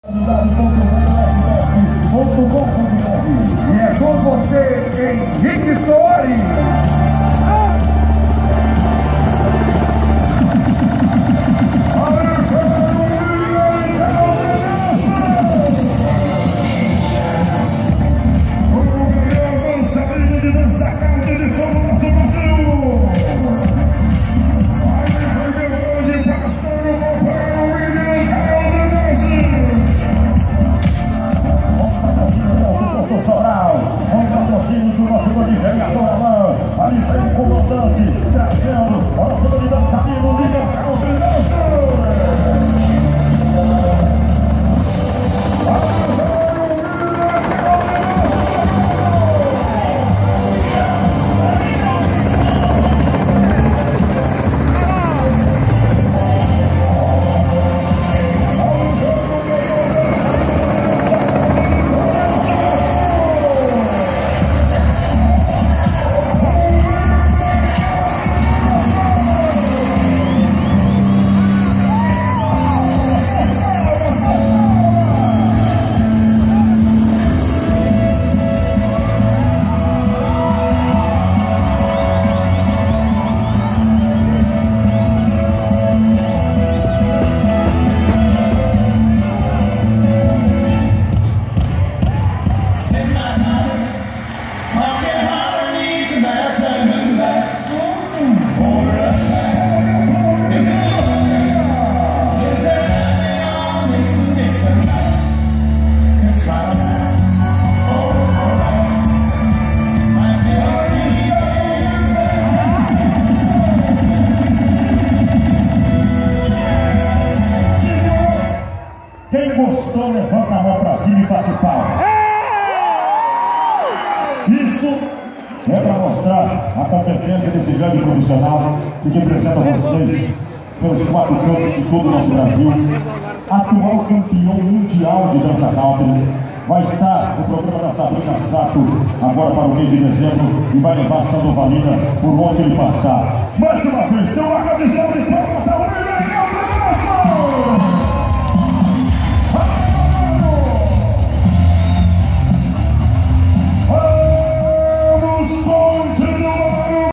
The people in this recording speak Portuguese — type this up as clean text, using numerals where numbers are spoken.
E é com você, Henrique Soares. Ali vem o comandante, trazendo a nossa de dançarino, Liga Quem gostou, levanta a mão pra cima e bate palma. Isso é para mostrar a competência desse grande profissional que representa vocês pelos 4 cantos de todo o nosso Brasil. Atual campeão mundial de dança country. Vai estar no programa da Sabrina Sato agora para o mês de dezembro e vai levar Sandro Valina por onde ele passar. Mais uma vez, tem uma grande salva de palmas.